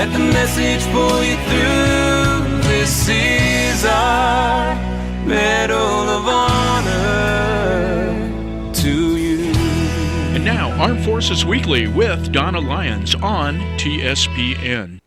Let the message pull you through. This is our Medal of Honor to you. And now, Armed Forces Weekly with Donna Lyons on TSPN.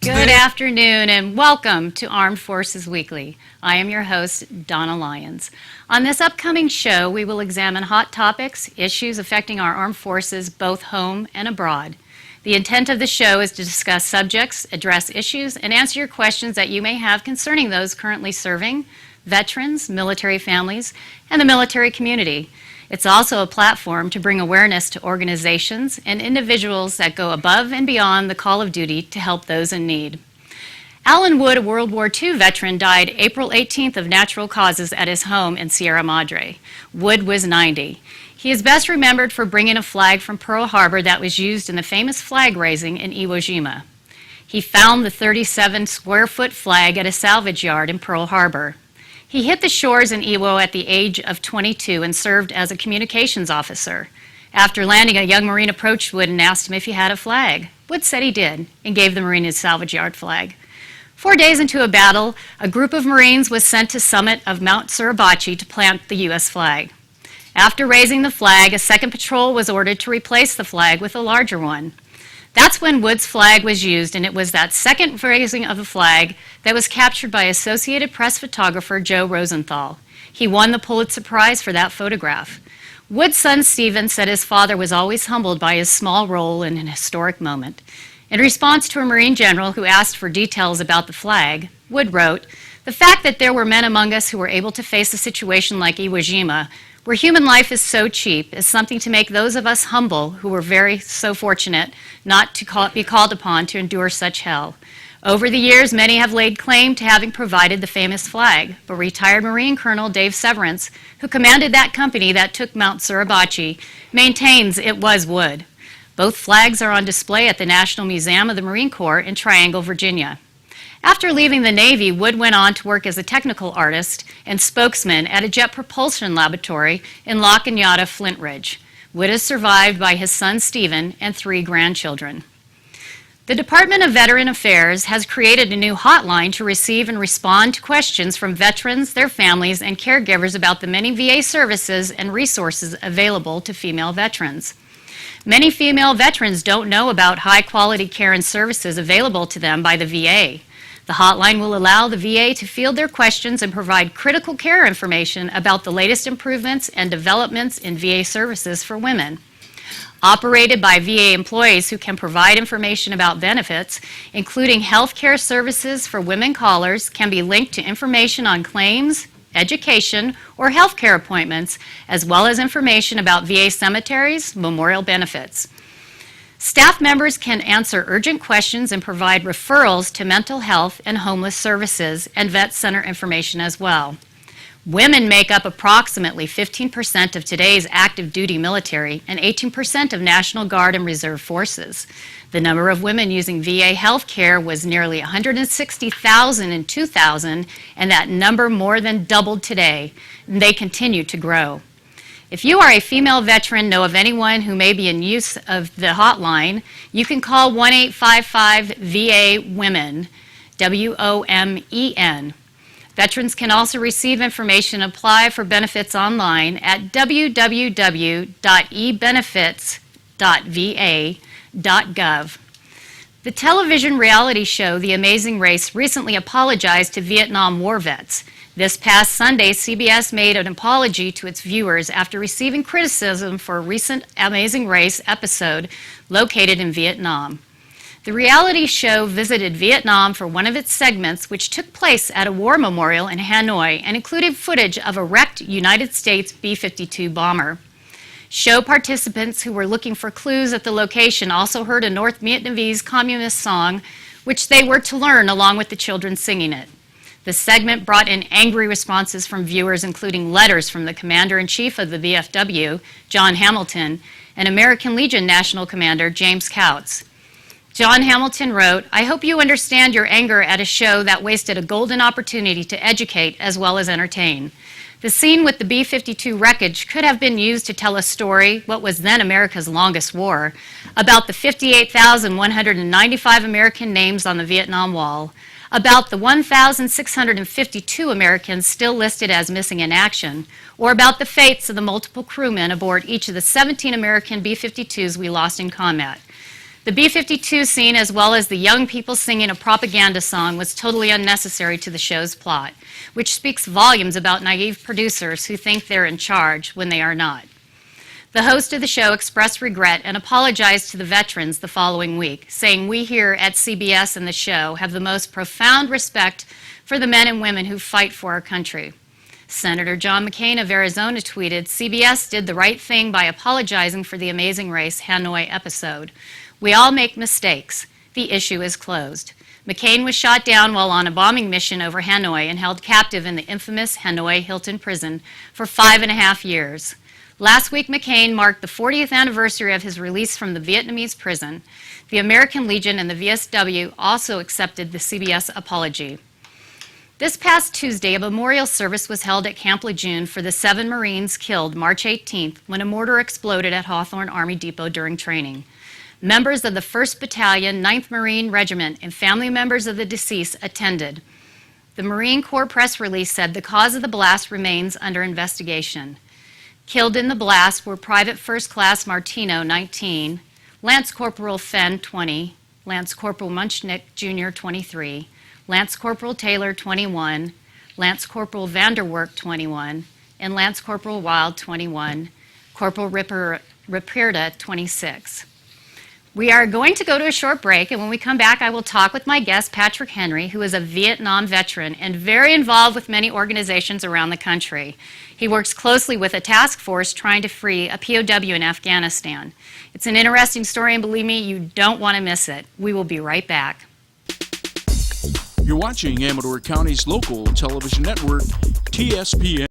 Good afternoon and welcome to Armed Forces Weekly. I am your host, Donna Lyons. On this upcoming show, we will examine hot topics, issues affecting our armed forces both home and abroad. The intent of the show is to discuss subjects, address issues, and answer your questions that you may have concerning those currently serving, veterans, military families, and the military community. It's also a platform to bring awareness to organizations and individuals that go above and beyond the call of duty to help those in need. Alan Wood, a World War II veteran, died April 18th of natural causes at his home in Sierra Madre. Wood was 90. He is best remembered for bringing a flag from Pearl Harbor that was used in the famous flag raising in Iwo Jima. He found the 37-square-foot flag at a salvage yard in Pearl Harbor. He hit the shores in Iwo at the age of 22 and served as a communications officer. After landing, a young Marine approached Wood and asked him if he had a flag. Wood said he did and gave the Marine his salvage yard flag. 4 days into a battle, a group of Marines was sent to summit of Mount Suribachi to plant the U.S. flag. After raising the flag, a second patrol was ordered to replace the flag with a larger one. That's when Wood's flag was used, and it was that second raising of the flag that was captured by Associated Press photographer Joe Rosenthal. He won the Pulitzer Prize for that photograph. Wood's son Stephen said his father was always humbled by his small role in an historic moment. In response to a Marine general who asked for details about the flag, Wood wrote, "The fact that there were men among us who were able to face a situation like Iwo Jima, where human life is so cheap, is something to make those of us humble who were so fortunate not to be called upon to endure such hell. Over the years, many have laid claim to having provided the famous flag, but retired Marine Colonel Dave Severance, who commanded that company that took Mount Suribachi, maintains it was Wood. Both flags are on display at the National Museum of the Marine Corps in Triangle, Virginia." After leaving the Navy, Wood went on to work as a technical artist and spokesman at a jet propulsion laboratory in La Cañada, Flint Ridge. Wood is survived by his son Stephen and 3 grandchildren. The Department of Veteran Affairs has created a new hotline to receive and respond to questions from veterans, their families, and caregivers about the many VA services and resources available to female veterans. Many female veterans don't know about high-quality care and services available to them by the VA. The hotline will allow the VA to field their questions and provide critical care information about the latest improvements and developments in VA services for women. Operated by VA employees who can provide information about benefits, including health care services for women callers, can be linked to information on claims, education, or health care appointments, as well as information about VA cemeteries, memorial benefits. Staff members can answer urgent questions and provide referrals to mental health and homeless services and vet center information as well. Women make up approximately 15% of today's active duty military and 18% of National Guard and Reserve forces. The number of women using VA health care was nearly 160,000 in 2000, and that number more than doubled today, and they continue to grow. If you are a female veteran, know of anyone who may be in use of the hotline, you can call 1-855-VA-WOMEN, WOMEN. Veterans can also receive information and apply for benefits online at www.ebenefits.va.gov. The television reality show The Amazing Race recently apologized to Vietnam War vets. This past Sunday, CBS made an apology to its viewers after receiving criticism for a recent Amazing Race episode located in Vietnam. The reality show visited Vietnam for one of its segments, which took place at a war memorial in Hanoi and included footage of a wrecked United States B-52 bomber. Show participants who were looking for clues at the location also heard a North Vietnamese communist song, which they were to learn along with the children singing it. The segment brought in angry responses from viewers, including letters from the Commander-in-Chief of the VFW, John Hamilton, and American Legion National Commander James Couts. John Hamilton wrote, "I hope you understand your anger at a show that wasted a golden opportunity to educate as well as entertain. The scene with the B-52 wreckage could have been used to tell a story, what was then America's longest war, about the 58,195 American names on the Vietnam Wall, about the 1,652 Americans still listed as missing in action, or about the fates of the multiple crewmen aboard each of the 17 American B-52s we lost in combat. The B-52 scene, as well as the young people singing a propaganda song, was totally unnecessary to the show's plot, which speaks volumes about naive producers who think they're in charge when they are not. The host of the show expressed regret and apologized to the veterans the following week, saying, "We here at CBS and the show have the most profound respect for the men and women who fight for our country." Senator John McCain of Arizona tweeted, "CBS did the right thing by apologizing for the Amazing Race Hanoi episode. We all make mistakes. The issue is closed." McCain was shot down while on a bombing mission over Hanoi and held captive in the infamous Hanoi Hilton prison for 5.5 years. Last week, McCain marked the 40th anniversary of his release from the Vietnamese prison. The American Legion and the VSW also accepted the CBS apology. This past Tuesday, a memorial service was held at Camp Lejeune for the 7 Marines killed March 18th when a mortar exploded at Hawthorne Army Depot during training. Members of the 1st Battalion, 9th Marine Regiment, and family members of the deceased attended. The Marine Corps press release said the cause of the blast remains under investigation. Killed in the blast were Private First Class Martino, 19, Lance Corporal Fenn, 20, Lance Corporal Munchnick, Jr., 23, Lance Corporal Taylor, 21, Lance Corporal Vanderwerk, 21, and Lance Corporal Wild, 21, Corporal Ripperda, 26. We are going to go to a short break, and when we come back, I will talk with my guest, Patrick Henry, who is a Vietnam veteran and very involved with many organizations around the country. He works closely with a task force trying to free a POW in Afghanistan. It's an interesting story, and believe me, you don't want to miss it. We will be right back. You're watching Amador County's local television network, TSPN.